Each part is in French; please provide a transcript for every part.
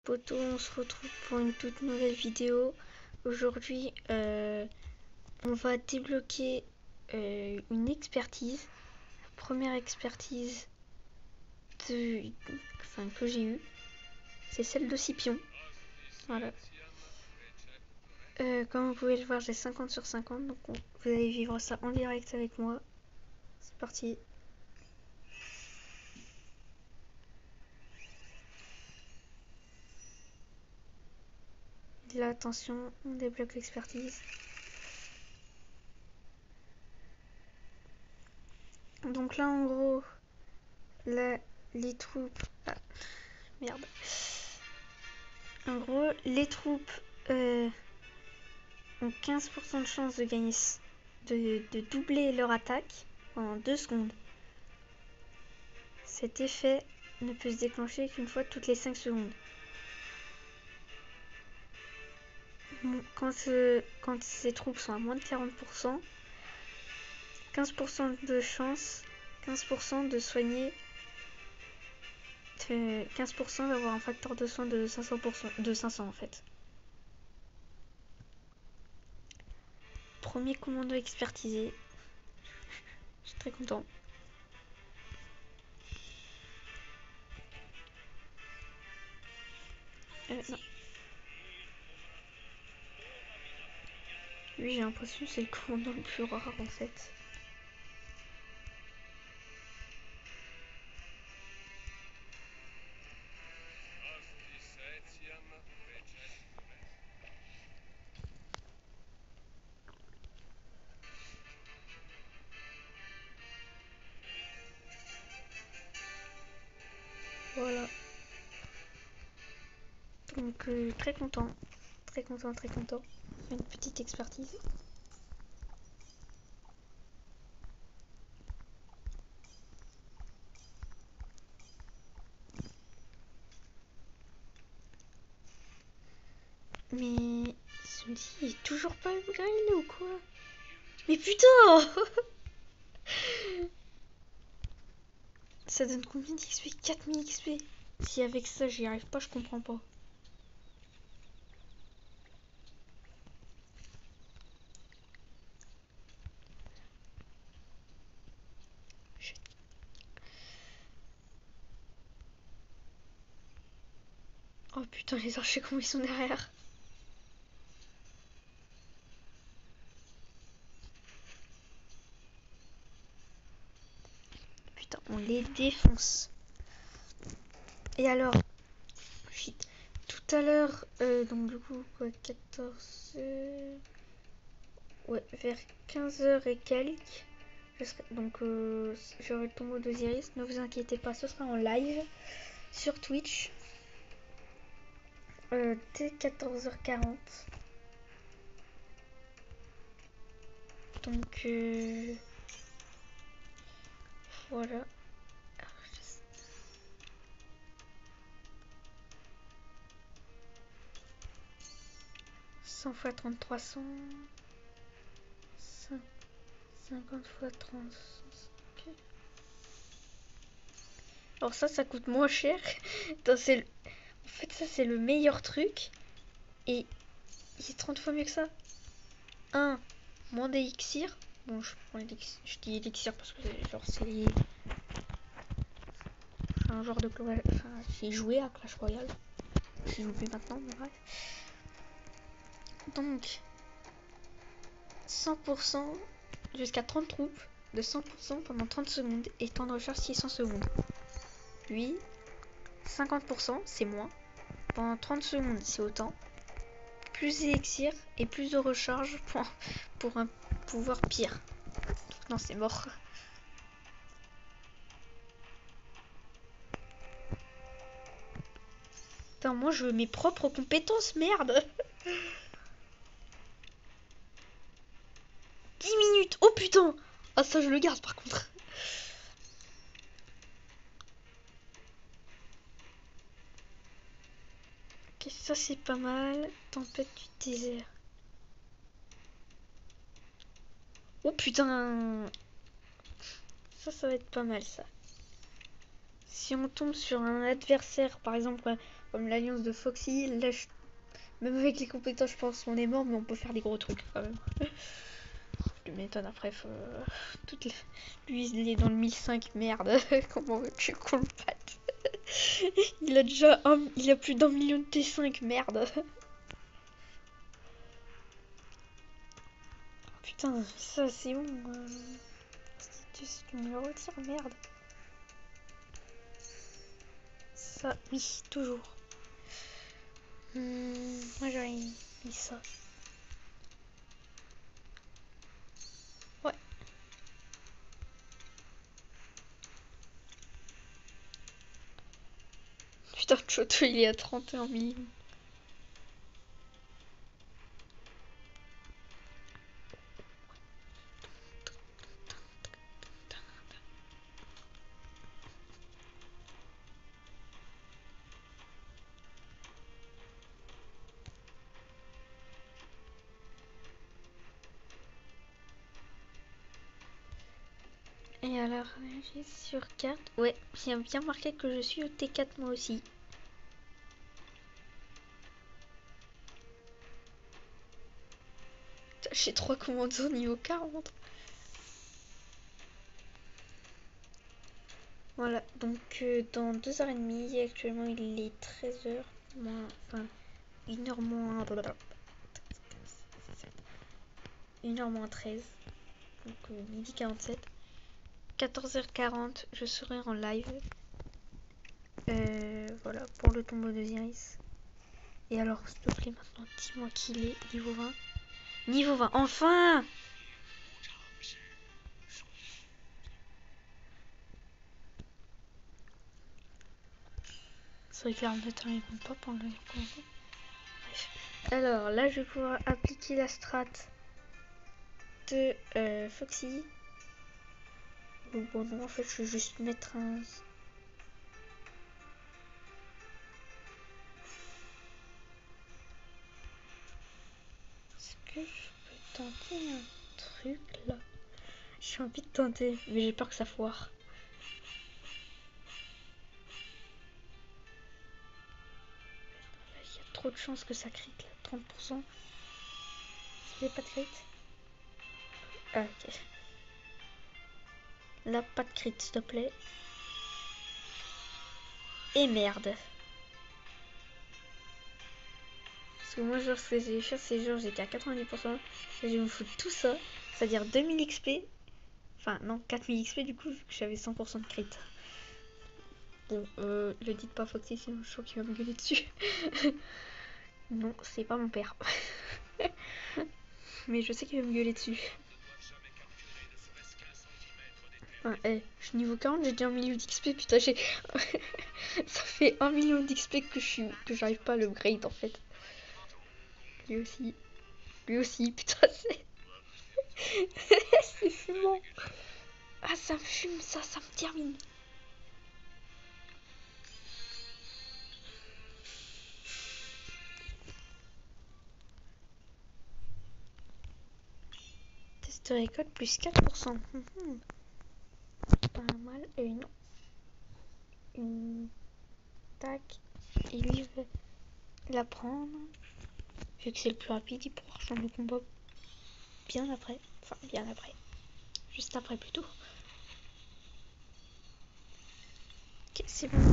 Poto, on se retrouve pour une toute nouvelle vidéo. Aujourd'hui, on va débloquer une expertise. La première expertise que j'ai eue, c'est celle de Scipion. Voilà. Comme vous pouvez le voir, j'ai 50 sur 50, donc vous allez vivre ça en direct avec moi. C'est parti. Là, attention, on débloque l'expertise. Donc là, en gros, là, les troupes... Ah, merde. En gros, les troupes ont 15% de chance de gagner, de doubler leur attaque en 2 secondes. Cet effet ne peut se déclencher qu'une fois toutes les 5 secondes. Quand ces troupes sont à moins de 40%, 15% de chance, 15% de soigner, 15% d'avoir un facteur de soin de 500%, de 500 en fait. Premier commando expertisé. Je suis très content. Non. Lui, j'ai l'impression que c'est le commandant le plus rare en fait. Voilà. Donc très content. Très content, très content. Une petite expertise. Mais celui-ci il est toujours pas upgrade ou quoi? Mais putain. Ça donne combien d'XP? 4000 XP. Si avec ça j'y arrive pas, je comprends pas. Oh putain, les archers comment ils sont derrière. Putain, on les défonce. Et alors, shit. Tout à l'heure, donc du coup, quoi, 14... ouais, vers 15h et quelques. Donc, j'aurai le tombeau d'Osiris. Ne vous inquiétez pas, ce sera en live sur Twitch. Dès 14h40. Donc, voilà. 100 x 30, 300. 50 x 30. Okay. Alors ça coûte moins cher. En fait, ça, c'est le meilleur truc. Et il est 30 fois mieux que ça. 1. Moins d'élixir. Bon, je dis élixir parce que genre c'est un genre de... Enfin, j'ai joué à Clash Royale. J'y joue plus maintenant, mais bref. Donc, 100% jusqu'à 30 troupes de 100% pendant 30 secondes et temps de recharge 600 secondes. Puis, 50% c'est moins. Pendant 30 secondes c'est autant. Plus d'élixir et plus de recharge pour un pouvoir pire. Non, c'est mort. Putain, moi je veux mes propres compétences, merde. 10 minutes, oh putain. Ah ça je le garde par contre. Ok, ça c'est pas mal. Tempête du désert. Oh putain. Ça va être pas mal ça. Si on tombe sur un adversaire, par exemple, comme l'alliance de Foxy. Là, même avec les compétences, je pense qu'on est mort, mais on peut faire des gros trucs quand même. Je m'étonne après. Lui, il est dans le 1005, merde. Comment veux-tu qu'on le batte? Il a déjà il a plus d'1 million de T5, merde. Putain, ça c'est bon. Tu me le retires, merde. Ça, oui, toujours. Moi j'aurais mis ça. Ouais. Putain, Choto il est à 31 millions. Et alors, j'ai sur carte. Ouais, j'ai bien marqué que je suis au T4 moi aussi. J'ai 3 commandos niveau 40. Voilà, donc dans 2h30, actuellement il est 13h moins. Enfin, 1h moins. 1h moins 13. Donc midi 47. 14h40, je serai en live. Voilà, pour le tombeau de Osiris. Et alors, s'il te plaît, maintenant, dis-moi qu'il est niveau 20. Niveau 20, enfin! C'est vrai que l'ordinateur il compte pas pour le combo. Bref. Alors, là, je vais pouvoir appliquer la strat de Foxy. Bon, non, en fait, je vais juste mettre un. Est-ce que je peux tenter un truc là? J'ai envie de tenter, mais j'ai peur que ça foire. Il y a trop de chances que ça crit là, 30%. S'il n'y a pas de crit. Ah, ok. Là, pas de crit, s'il te plaît. Et merde. Parce que moi, genre, ce que j'ai fait, c'est genre, j'étais à 90%. Et je vais me foutre tout ça. C'est-à-dire 2000 XP. Enfin, non, 4000 XP du coup, vu que j'avais 100% de crit. Bon, le dites pas Foxy, sinon je crois qu'il va me gueuler dessus. Non, c'est pas mon père. Mais je sais qu'il va me gueuler dessus. Enfin, je suis niveau 40, j'ai déjà 1 million d'XP, putain, j'ai. Ça fait 1 million d'XP que j'arrive pas à le grade en fait. Lui aussi. Lui aussi, putain, c'est. C'est fumant. Ah, ça me fume, ça me termine. Test de récolte plus 4%. Pas mal. Et une. Tac. Et lui, il veut la prendre. Vu que c'est le plus rapide, il pourra rejoindre le combat bien après. Enfin, bien après. Juste après plutôt. Ok, c'est bon.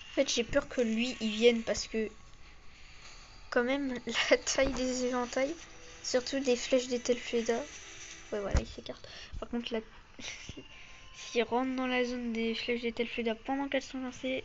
En fait, j'ai peur que lui, il vienne parce que quand même, la taille des éventails, surtout des flèches d'Ethelfleda. Ouais, voilà, il s'écarte. Par contre, là, s'il rentre dans la zone des flèches d'Ethelfleda pendant qu'elles sont lancées,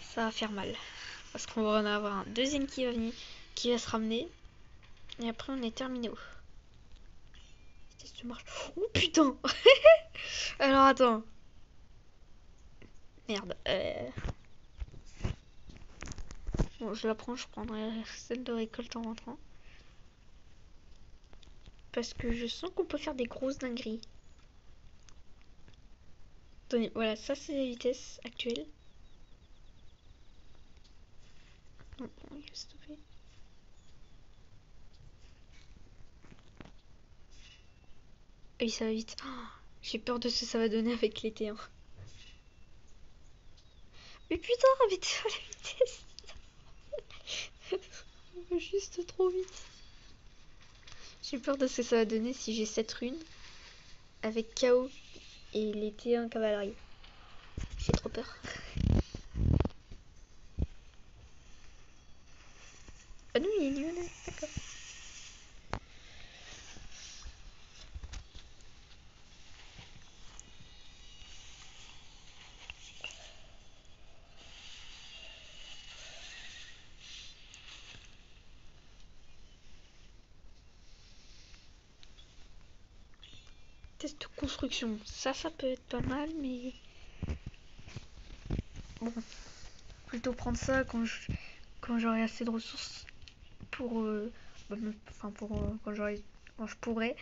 ça va faire mal. Parce qu'on va en avoir un deuxième qui va venir, qui va se ramener. Et après, on est terminé. Test de marche. Oh putain. Alors attends. Merde. Bon, je la prends, je prendrai celle de récolte en rentrant. Parce que je sens qu'on peut faire des grosses dingueries. Attendez, voilà, ça c'est la vitesse actuelle. Non, il va stopper. Oui, ça va vite. Oh, J'ai peur de ce que ça va donner avec les T1. Mais putain, mais t'es à la vitesse. Juste trop vite. J'ai peur de ce que ça va donner si j'ai 7 runes avec KO et les T1 cavalerie. J'ai trop peur. Ah non, il est niveau 9, d'accord. Test de construction, ça peut être pas mal, mais bon, plutôt prendre ça quand j'aurai assez de ressources pour, quand je pourrai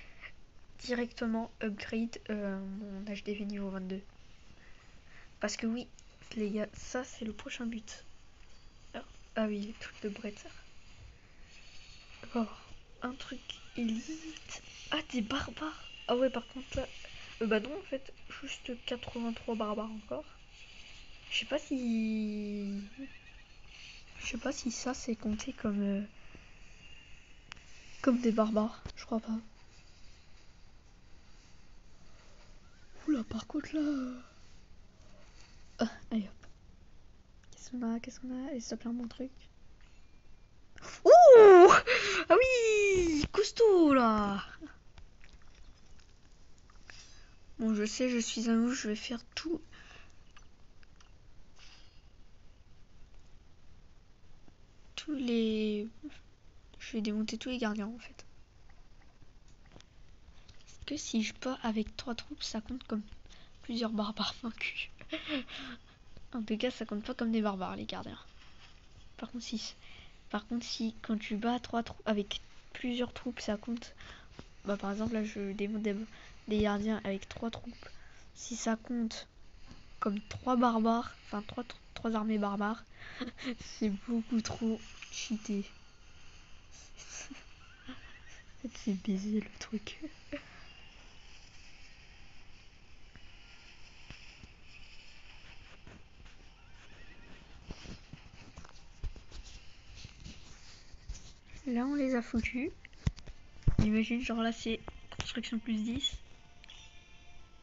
directement upgrade mon HDV niveau 22. Parce que oui, les gars, ça c'est le prochain but. Alors, ah oui, les trucs de Bretzer. Oh, un truc élite. Ah, des barbares. Ah ouais, par contre là, bah non en fait, juste 83 barbares encore. Je sais pas si... Je sais pas si ça c'est compté comme des barbares. Je crois pas. Oula, par contre là... Ah, allez hop. Qu'est-ce qu'on a? Allez, ça plein bon truc. Ouh! Ah oui! Costaud là! Bon, je sais, je suis un loup, je vais faire tout. Tous les... Je vais démonter tous les gardiens en fait. Est-ce que si je pars avec 3 troupes, ça compte comme plusieurs barbares vaincus? En tout cas, ça compte pas comme des barbares, les gardiens. Par contre, si quand tu bats 3 troupes avec plusieurs troupes, ça compte. Bah, par exemple, là, je démonte des gardiens avec 3 troupes. Si ça compte comme 3 barbares, enfin 3 armées barbares, c'est beaucoup trop cheaté. En fait, c'est baisé le truc. Là, on les a foutus. J'imagine, genre là, c'est construction plus 10.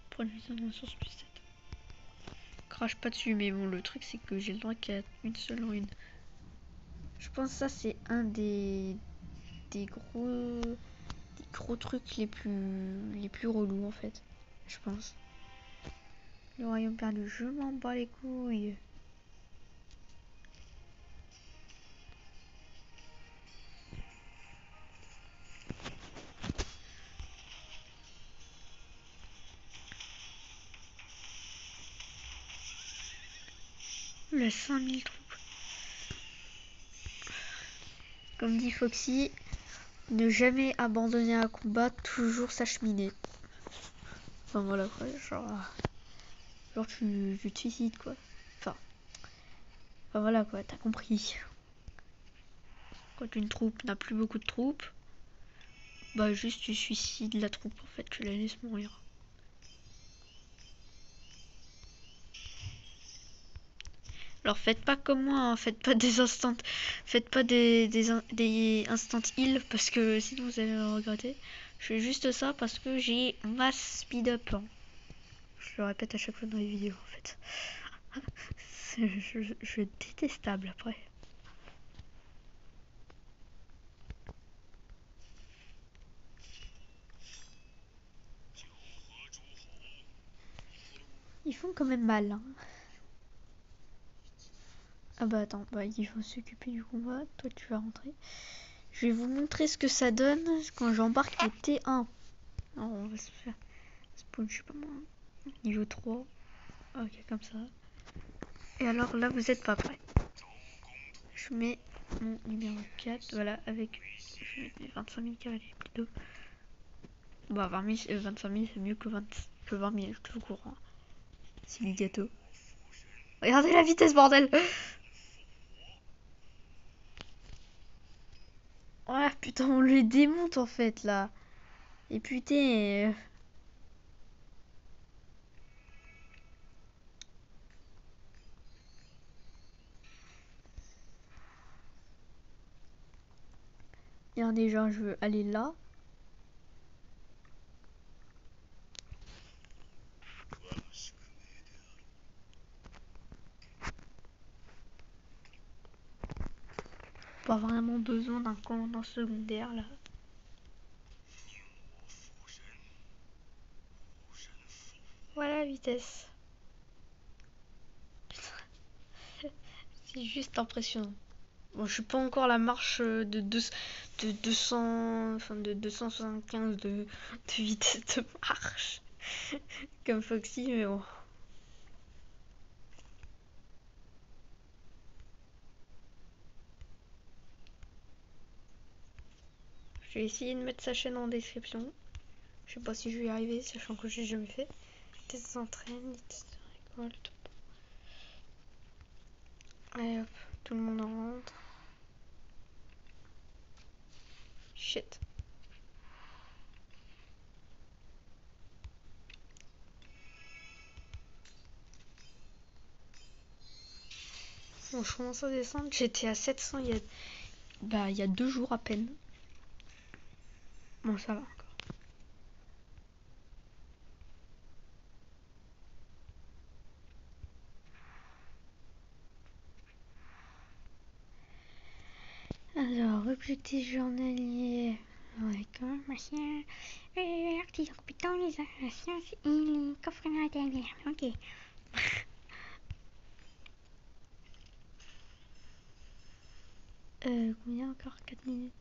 Production de ressources plus 7. Crache pas dessus, mais bon, le truc, c'est que j'ai le droit qu'à une seule rune. Je pense que ça, c'est un des gros trucs les plus relous, en fait. Je pense. Le royaume perdu, je m'en bats les couilles. Le 5000 troupes. Comme dit Foxy, ne jamais abandonner un combat, toujours s'acheminer. Enfin voilà quoi, genre tu te suicides quoi. Enfin voilà quoi, t'as compris. Quand une troupe n'a plus beaucoup de troupes, bah juste tu suicides la troupe en fait, tu la laisses mourir. Alors faites pas comme moi, hein, faites pas des instant heal parce que sinon vous allez le regretter. Je fais juste ça parce que j'ai masse speed up. Hein. Je le répète à chaque fois dans les vidéos en fait. je suis détestable après. Ils font quand même mal. Hein. Ah bah attends, bah il faut s'occuper du combat. Toi tu vas rentrer. Je vais vous montrer ce que ça donne quand j'embarque les T1. Alors, on va se faire spawn, je sais pas moi. Niveau 3. Ok, comme ça. Et alors là, vous êtes pas prêts. Je mets mon numéro 4, voilà, avec 25 000 cavaliers plutôt. Bah 25 000 c'est mieux que 20 000, tout courant. C'est du gâteau. Regardez la vitesse, bordel. Ouais, putain, on les démonte en fait là. Et putain... Et déjà, je veux aller là. Pas vraiment besoin d'un commandant secondaire là. Voilà, vitesse. C'est juste impressionnant. Bon, je suis pas encore la marche de 200, enfin de 275 de vitesse de marche comme Foxy, mais bon. Je vais essayer de mettre sa chaîne en description. Je sais pas si je vais y arriver, sachant que j'ai jamais fait. Test s'entraîne, récolte. Allez hop, tout le monde en rentre. Shit. Bon, je commence à descendre. J'étais à 700 il y a 2 jours à peine. Bon, ça va encore. Alors, objectif journalier. D'accord, machin. Artisan compétent, les sciences et les coffres intérieurs. Ok. Combien encore? 4 minutes.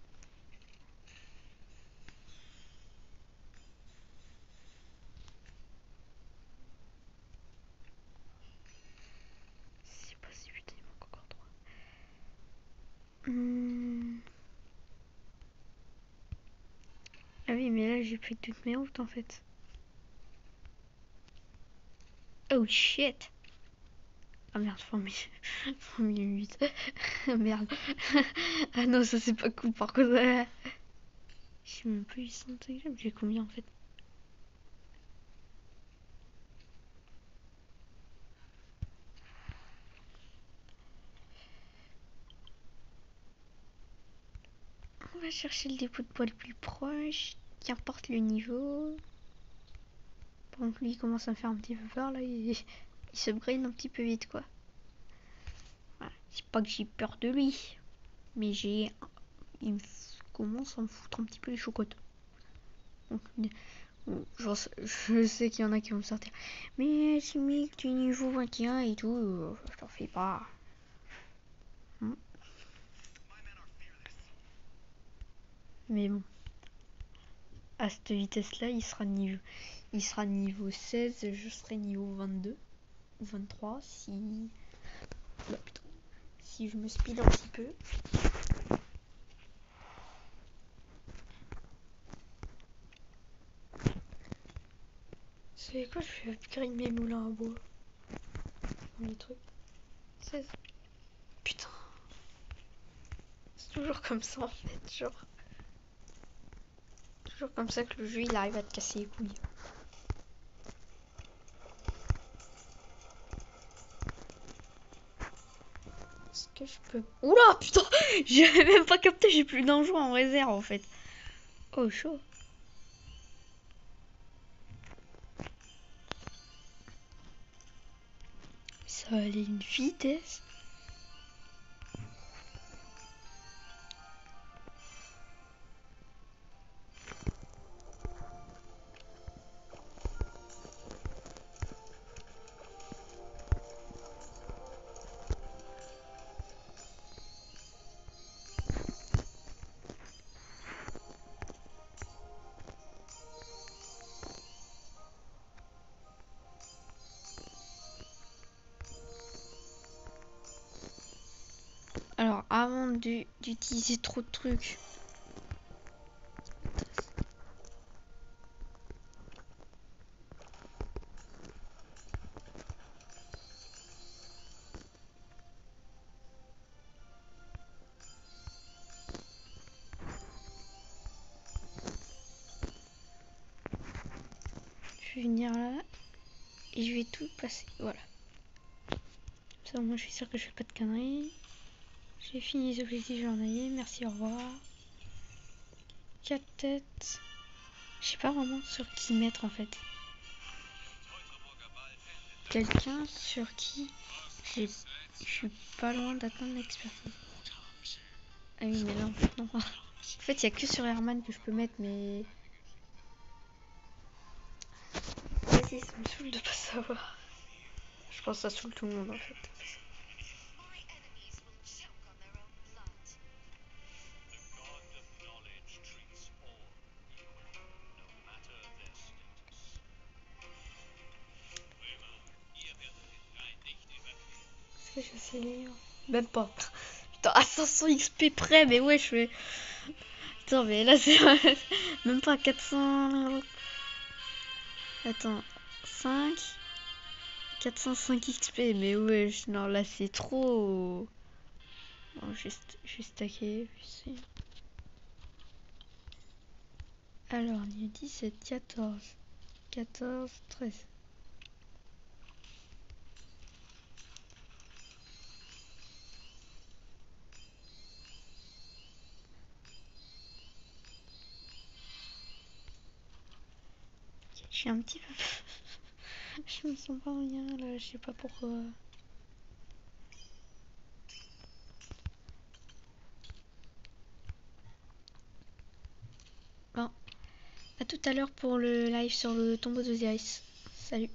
C'est pas si putain, il manque encore 3. Ah oui, mais là j'ai pris toutes mes routes en fait. Oh shit! Ah merde, formule 8. Merde. Ah non, ça c'est pas cool par contre. Je suis même pas 800 Instagram, j'ai combien en fait? On va chercher le dépôt de poids le plus proche, qu'importe le niveau. Bon, lui il commence à me faire un petit peu peur là, il se brain un petit peu vite quoi. Voilà. C'est pas que j'ai peur de lui, mais il commence à me foutre un petit peu les chocottes. Donc, je sais qu'il y en a qui vont me sortir. Mais c'est mec, tu es niveau 21 et tout, je t'en fais pas. Mais bon, à cette vitesse-là, il sera niveau 16, je serai niveau 22 ou 23 si, bah, putain, si je me speed un petit peu. C'est quoi, je vais upgrade mes moulins à bois. Les trucs. 16. Putain. C'est toujours comme ça en fait, genre. Toujours comme ça que le jeu il arrive à te casser les couilles. Est-ce que je peux... Oula putain. J'avais même pas capté, j'ai plus d'un jour en réserve en fait. Oh chaud. Ça va aller une vitesse. Alors avant d'utiliser trop de trucs. Je vais venir là et je vais tout passer. Voilà. Ça au moins je suis sûre que je fais pas de conneries. J'ai fini les objectifs journaliers. Merci, au revoir. 4 têtes. Je sais pas vraiment sur qui mettre en fait. Quelqu'un sur qui je suis pas loin d'atteindre l'expertise. Ah oui, mais là, non. En fait, il n'y a que sur Herman que je peux mettre, mais... Vas-y, ça me saoule de pas savoir. Je pense que ça saoule tout le monde, en fait. Est-ce que je sais lire? Même pas. Putain, à 500 XP près, mais ouais, je fais... Attends, mais là, c'est... Même pas 400... Attends, 5... 405 XP, mais ouais, non, là, c'est trop... Bon, juste stacker, puis alors, il y a 17, 14, 14, 13. Je suis un petit peu... je me sens pas bien, là, je sais pas pourquoi. Bon, à tout à l'heure pour le live sur le tombeau d'Osiris. Salut.